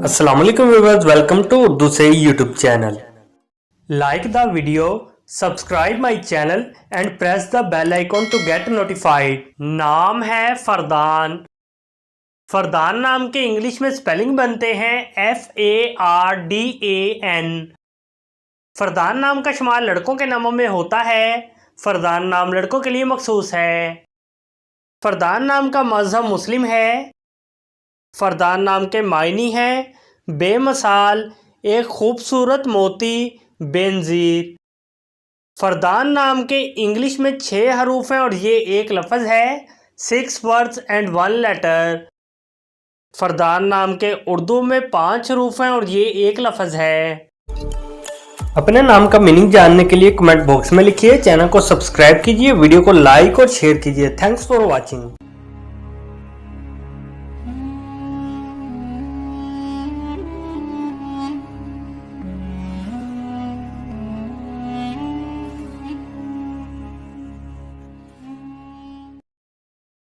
Assalamualaikum viewers, welcome to Urdusy YouTube channel. Like the video, subscribe my channel and press the bell icon to get notified. नाम है फरदान। फरदान नाम के English में spelling बनते हैं FARDAN। Fardan नाम का शुमार लड़कों के नामों में होता है। फरदान नाम लड़कों के लिए मखसूस है। फरदान नाम का मज़हब मुस्लिम है। फरदान नाम के मायनी हैं बेमिसाल, एक खूबसूरत मोती, बेनज़ीर। फरदान नाम के इंग्लिश में 6 हरूफ हैं और ये एक लफ्ज़ है। 6 वर्ड्स एंड 1 लेटर। फरदान नाम के उर्दू में 5 हरूफ हैं और ये एक लफ्ज़ है। अपने नाम का मीनिंग जानने के लिए कमेंट बॉक्स में लिखिए। चैनल को सब्सक्राइब कीजिए, वीडियो को लाइक और शेयर कीजिए। Thanks for watching.